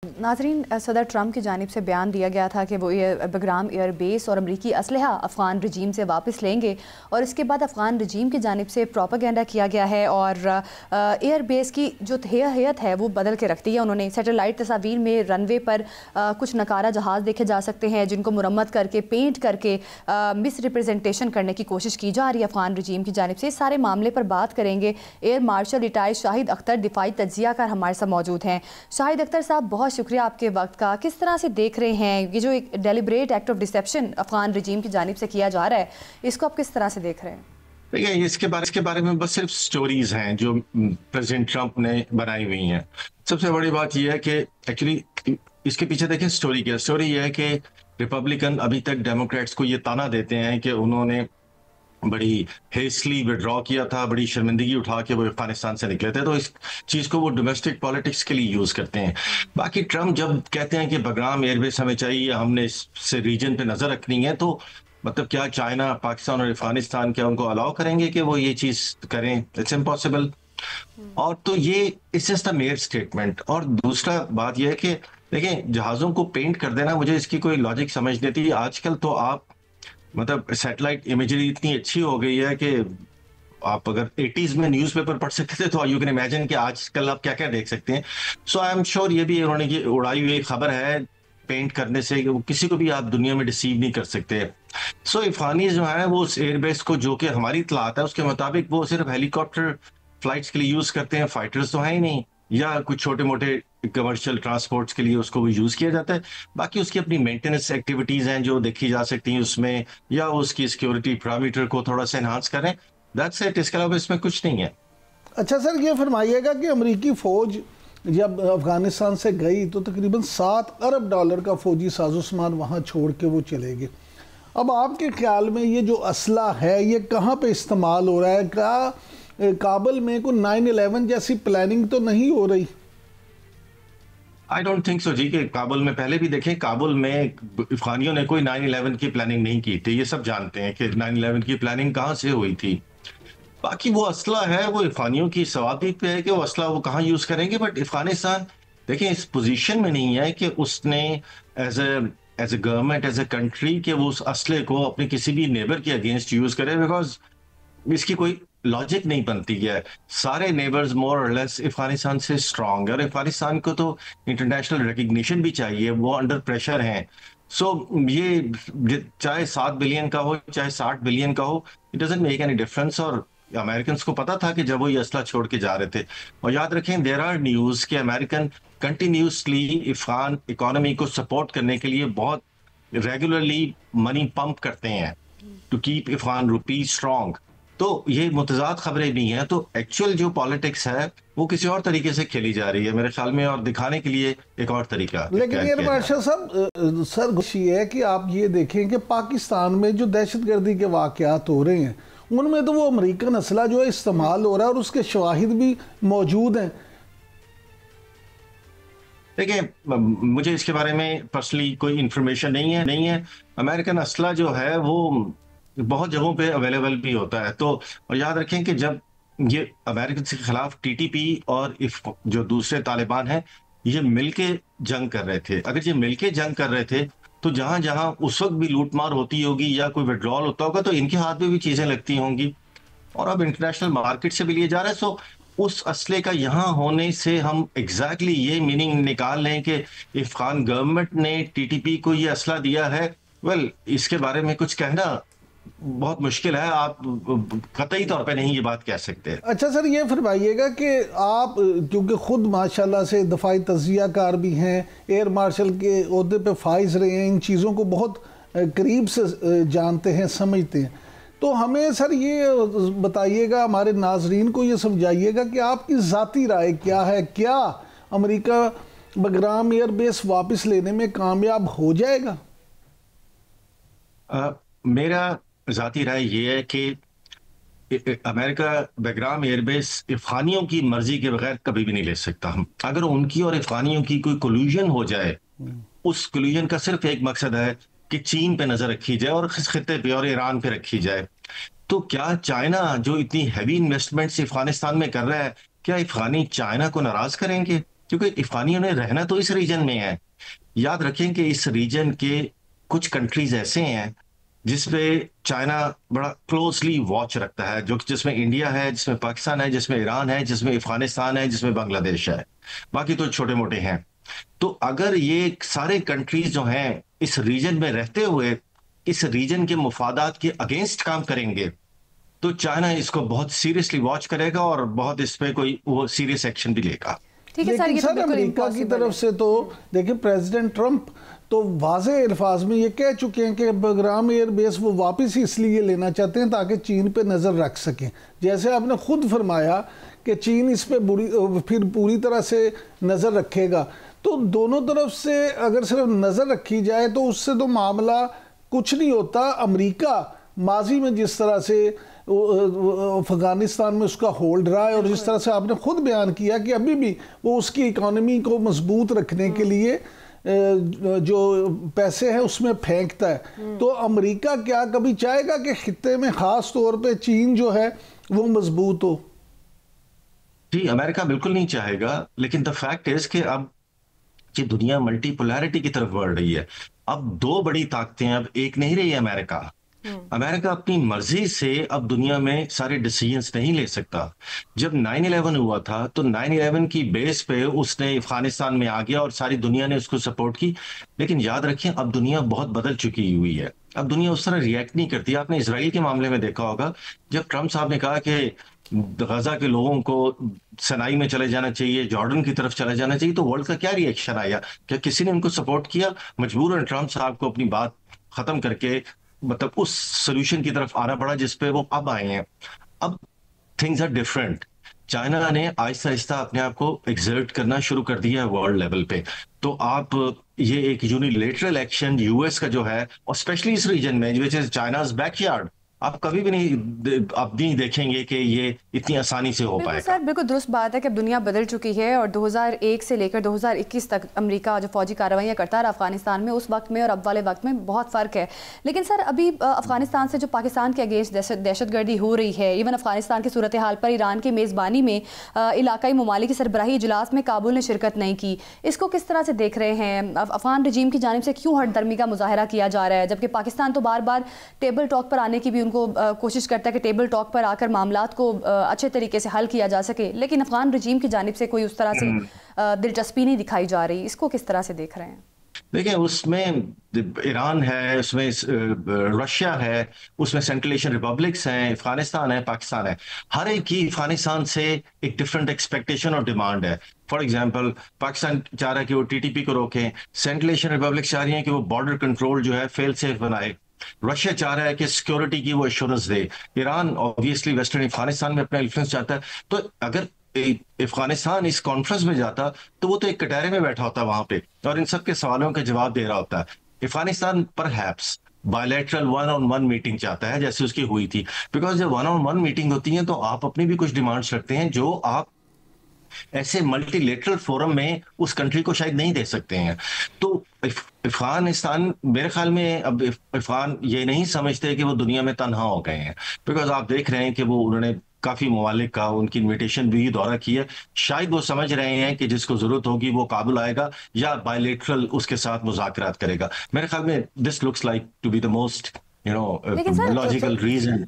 नाजरीन, सदर ट्रंप की जानिब से बयान दिया गया था कि वो बग्राम एयर बेस और अमरीकी असलहा अफ़गान रजीम से वापस लेंगे और इसके बाद अफ़गान रजीम की जानिब से प्रोपागेंडा किया गया है और एयर बेस की जो हैयत है वो बदल के रख दी है उन्होंने। सैटेलाइट तस्वीर में रनवे पर कुछ नकारा जहाज़ देखे जा सकते हैं जिनको मुरम्मत करके पेंट करके मिस रिप्रेजेंटेशन करने की कोशिश की जा रही है अफ़गान रजीम की जानिब से। इस सारे मामले पर बात करेंगे। Air marshal retired Shahid Akhtar दिफाई तज्जियाकार हमारे साथ मौजूद हैं। शाहिद अख्तर साहब, बहुत शुक्रिया आपके वक्त का। किस तरह से देख रहे हैं ये जो एक deliberate act of deception Afghan regime की जानिब से किया जा रहा है, इसको आप किस तरह से देख रहे हैं? देखिए, इसके बारे में बस सिर्फ स्टोरीज हैं जो प्रेसिडेंट ट्रंप ने बनाई हुई हैं। सबसे बड़ी बात यह है कि एक्चुअली इसके पीछे देखें स्टोरी क्या। स्टोरी यह है कि रिपब्लिकन अभी तक डेमोक्रेट्स को ये ताना देते हैं कि उन्होंने बड़ी हेस्टली विड्रॉ किया था, बड़ी शर्मिंदगी उठा के वो अफगानिस्तान से निकले थे, तो इस चीज को वो डोमेस्टिक पॉलिटिक्स के लिए यूज करते हैं। बाकी ट्रम्प जब कहते हैं कि बगराम एयरबेस हमें चाहिए, हमने इससे रीजन पे नजर रखनी है, तो मतलब क्या चाइना, पाकिस्तान और अफगानिस्तान क्या उनको अलाउ करेंगे कि वो ये चीज करें? It's impossible. और तो ये it's just a mayor statement. और दूसरा बात यह है कि देखें, जहाजों को पेंट कर देना, मुझे इसकी कोई लॉजिक समझ नहीं आती। आजकल तो आप मतलब सैटेलाइट इमेजरी इतनी अच्छी हो गई है कि आप अगर 80s में न्यूज़पेपर पढ़ सकते थे तो यू कैन इमेजिन कि आजकल आप क्या क्या देख सकते हैं। सो आई एम श्योर ये भी उन्होंने की उड़ाई हुई खबर है पेंट करने से, कि किसी को भी आप दुनिया में डिसीव नहीं कर सकते। सो अफगानी जो है वो उस एयरबेस को, जो कि हमारी इतलात है उसके मुताबिक वो सिर्फ हेलीकॉप्टर फ्लाइट्स के लिए यूज करते हैं, फाइटर्स तो है ही नहीं, या कुछ छोटे मोटे कमर्शियल ट्रांसपोर्ट्स के लिए उसको भी यूज किया जाता है। बाकी उसकी अपनी मेंटेनेंस एक्टिविटीज हैं जो देखी जा सकती हैं उसमें, या उसकी सिक्योरिटी पैरामीटर को थोड़ा सा एनहांस करें, दैट्स इट। इसके अलावा इसमें कुछ नहीं है। अच्छा सर, ये फरमाइएगा कि अमेरिकी फ़ौज जब अफगानिस्तान से गई तो तकरीबन $7 अरब का फौजी साजो सामान वहाँ छोड़ के वो चले गए। अब आपके ख्याल में ये जो असला है ये कहाँ पे इस्तेमाल हो रहा है? क्या काबुल में कोई 9/11 जैसी प्लानिंग तो नहीं हो रही? आई डोंट थिंक सो जी। कि काबुल में पहले भी देखें, काबुल में अफगानियों ने कोई 9/11 की प्लानिंग नहीं की थी। ये सब जानते हैं कि 9/11 की प्लानिंग कहाँ से हुई थी। बाकी वो असला है वो अफगानियों की सवाबी पे है कि वो असला वो कहाँ यूज करेंगे। बट अफगानिस्तान देखें इस पोजीशन में नहीं है कि उसने as a government, as a country, के वो उस असले को अपने किसी भी नेबर के अगेंस्ट यूज करे, बिकॉज इसकी कोई लॉजिक नहीं बनती है। सारे नेबर्स मोर और लेस अफगानिस्तान से स्ट्रांग है और अफगानिस्तान को तो इंटरनेशनल रिकग्निशन भी चाहिए, वो अंडर प्रेशर हैं। सो ये चाहे 7 बिलियन का हो चाहे 60 बिलियन का हो, it doesn't make any difference. और अमेरिकन को पता था कि जब वो ये असला छोड़ के जा रहे थे। और याद रखें, देयर आर न्यूज कि अमेरिकन कंटिन्यूसली अफगान इकोनॉमी को सपोर्ट करने के लिए बहुत रेगुलरली मनी पंप करते हैं to keep Afghan rupee strong. तो ये मुतजाद खबरें नहीं है। तो एक्चुअल जो पॉलिटिक्स है वो किसी और तरीके से खेली जा रही है मेरे ख्याल में, और दिखाने के लिए एक और तरीका। लेकिन एयर मार्शल साहब, सर खुशी है कि आप ये देखें कि पाकिस्तान में जो दहशतगर्दी के वाकयात हो रहे हैं उनमें तो वो अमेरिकन असला जो है इस्तेमाल हो रहा है और उसके शवाहिद भी मौजूद हैं। देखिए, मुझे इसके बारे में पर्सनली कोई इंफॉर्मेशन नहीं है। अमेरिकन असला जो है वो बहुत जगहों पे अवेलेबल भी होता है। तो और याद रखें कि जब ये अमेरिका के खिलाफ टीटीपी और जो दूसरे तालिबान हैं ये मिलके जंग कर रहे थे, अगर ये मिलके जंग कर रहे थे तो जहां जहां उस वक्त भी लूटमार होती होगी या कोई विड्रॉल होता होगा तो इनके हाथ में भी चीजें लगती होंगी, और अब इंटरनेशनल मार्केट से भी लिए जा रहे हैं। सो उस असले का यहाँ होने से हम एग्जैक्टली ये मीनिंग निकाल लें कि अफगान गवर्नमेंट ने टीटीपी को ये असला दिया है। वेल, इसके बारे में कुछ कहना बहुत मुश्किल है। आप कतई तौर पे नहीं ये बात कह सकते। अच्छा सर, ये फरमाइएगा कि आप क्योंकि खुद माशाल्लाह से दफाई तज्जियाकार भी हैं, एयर मार्शल के ओहदे पे फाइज रहे हैं, इन चीज़ों को बहुत करीब से जानते हैं, समझते हैं, तो हमें सर ये बताइएगा, हमारे नाजरीन को ये समझाइएगा कि आपकी ज़ाती राय क्या है? क्या अमेरिका बगराम एयरबेस वापस लेने में कामयाब हो जाएगा? मेरा ज़ाती राय ये है कि अमेरिका बगराम एयरबेस अफगानियों की मर्जी के बगैर कभी भी नहीं ले सकता। हम अगर उनकी और अफगानियों की कोई कोल्यूजन हो जाए, उस कोल्यूजन का सिर्फ एक मकसद है कि चीन पे नजर रखी जाए और खित्ते पे और ईरान पे रखी जाए। तो क्या चाइना जो इतनी हैवी इन्वेस्टमेंट्स अफगानिस्तान में कर रहा है, क्या अफगानी चाइना को नाराज करेंगे? क्योंकि अफगानियों ने रहना तो इस रीजन में है। याद रखें कि इस रीजन के कुछ कंट्रीज ऐसे हैं जिसपे चाइना बड़ा क्लोजली वॉच रखता है, जो जिसमें इंडिया है, जिसमें पाकिस्तान है, जिसमें ईरान है, जिसमें अफगानिस्तान है, जिसमें बांग्लादेश है, बाकी तो छोटे मोटे हैं। तो अगर ये सारे कंट्रीज जो हैं इस रीजन में रहते हुए इस रीजन के मुफादात के अगेंस्ट काम करेंगे, तो चाइना इसको बहुत सीरियसली वॉच करेगा और बहुत इस पे कोई वो सीरियस एक्शन भी लेगा। ठीक है सर, लेकिन ये तो सर बिल्कुल अमेरिका की impossible तरफ है। से तो देखिए प्रेसिडेंट ट्रंप तो वाज़े अल्फाज में ये कह चुके हैं कि बगराम एयरबेस वो वापस ही इसलिए लेना चाहते हैं ताकि चीन पे नज़र रख सकें। जैसे आपने खुद फरमाया कि चीन इस पे फिर पूरी तरह से नज़र रखेगा, तो दोनों तरफ से अगर सिर्फ नज़र रखी जाए तो उससे तो मामला कुछ नहीं होता। अमेरिका माजी में जिस तरह से अफगानिस्तान में उसका होल्ड रहा है और जिस तरह से आपने खुद बयान किया कि अभी भी वो उसकी इकोनॉमी को मजबूत रखने के लिए जो पैसे हैं उसमें फेंकता है, तो अमेरिका क्या कभी चाहेगा कि खित्ते में खास तौर पे चीन जो है वो मजबूत हो? जी, अमेरिका बिल्कुल नहीं चाहेगा, लेकिन द फैक्ट इज कि अब ये दुनिया मल्टीपोलैरिटी की तरफ बढ़ रही है। अब दो बड़ी ताकतें, अब एक नहीं रही है अमेरिका। अमेरिका अपनी मर्जी से अब दुनिया में सारे डिसीजंस नहीं ले सकता। जब 9/11 हुआ था तो 9/11 की बेस पे उसने अफगानिस्तान में आ गया और सारी दुनिया ने उसको सपोर्ट की। लेकिन याद रखें अब दुनिया बहुत बदल चुकी हुई है, अब दुनिया उस तरह रिएक्ट नहीं करती। आपने इसराइल के मामले में देखा होगा, जब ट्रंप साहब ने कहा कि गजा के लोगों को सनाई में चले जाना चाहिए, जॉर्डन की तरफ चले जाना चाहिए, तो वर्ल्ड का क्या रिएक्शन आया? क्या किसी ने उनको सपोर्ट किया? मजबूरन ट्रंप साहब को अपनी बात खत्म करके मतलब उस सोल्यूशन की तरफ आना पड़ा जिसपे वो अब आए हैं। अब थिंग्स आर डिफरेंट। चाइना ने आहिस्ता आहिस्ता अपने आप को एक्सर्ट करना शुरू कर दिया है वर्ल्ड लेवल पे। तो आप ये एक यूनिलेटरल एक्शन यूएस का जो है, और स्पेशली इस रीजन में विच इज चाइनाज बैकयार्ड, आप कभी भी नहीं देखेंगे कि ये इतनी आसानी से हो पाएगा। सर बिल्कुल दुरुस्त बात है कि अब दुनिया बदल चुकी है और 2001 से लेकर 2021 तक अमेरिका जो फौजी कार्रवाइयाँ करता रहा अफगानिस्तान में, उस वक्त में और अब वाले वक्त में बहुत फ़र्क है। लेकिन सर अभी अफगानिस्तान से जो पाकिस्तान के अगेंस्ट दहशतगर्दी हो रही है, इवन अफगानिस्तान की सूरत हाल पर ईरान की मेज़बानी में इलाकाई ममालिक की सरबराही इजलास में काबुल ने शिरकत नहीं की, इसको किस तरह से देख रहे हैं? अफगान रजीम की जानिब से क्यों हटदर्मी का मुजाहरा किया जा रहा है, जबकि पाकिस्तान तो बार बार टेबल टॉक पर आने की भी उनको कोशिश करता है कि टेबल टॉक पर आकर मामलात को अच्छे तरीके से हल किया जा सके, लेकिन अफगान रजीम की जानिब से कोई उस तरह से दिलचस्पी नहीं दिखाई जा रही। इसको किस तरह से देख रहे हैं? देखिए, उसमें ईरान है, उसमें रशिया है, उसमें सेंट्रल एशियन रिपब्लिक्स हैं, अफगानिस्तान है, पाकिस्तान है। हर एक की अफगानिस्तान से एक डिफरेंट एक्सपेक्टेशन और डिमांड है। फॉर एग्जांपल, पाकिस्तान चाह रहा है कि वो टीटीपी को रोकें, सेंट्रल एशियन रिपब्लिक्स चाह रही हैं कि वो बॉर्डर कंट्रोल जो है फेल सेफ बनाए, रशिया चाह रहा है कि सिक्योरिटी की वो एश्योरेंस दे, ईरान ऑब्वियसली वेस्टर्न अफगानिस्तान में अपना इन्फ्लुएंस चाहता है। तो अगर अफगानिस्तान इस कॉन्फ्रेंस में जाता तो वो तो एक कटहरे में बैठा होता वहां पे और इन सब के सवालों के जवाब दे रहा होता। Afghanistan perhaps bilateral 1-on-1 meeting चाहता है जैसे उसकी हुई थी, बिकॉज जब 1-on-1 मीटिंग होती है तो आप अपनी भी कुछ डिमांड्स रखते हैं जो आप ऐसे मल्टीलेटरल फोरम में उस कंट्री को शायद नहीं दे सकते हैं। तो अफगानिस्तान मेरे ख्याल में अब अफगान ये नहीं समझते कि वो दुनिया में तन्हा हो गए हैं, बिकॉज आप देख रहे हैं कि वो उन्होंने काफी ममालिक का उनकी इन्विटेशन भी दौरा किया। शायद वो समझ रहे हैं कि जिसको जरूरत होगी वो काबुल आएगा या बायलैटरल उसके साथ मुज़ाकरात करेगा। मेरे ख्याल में this looks like to be the most logical reason.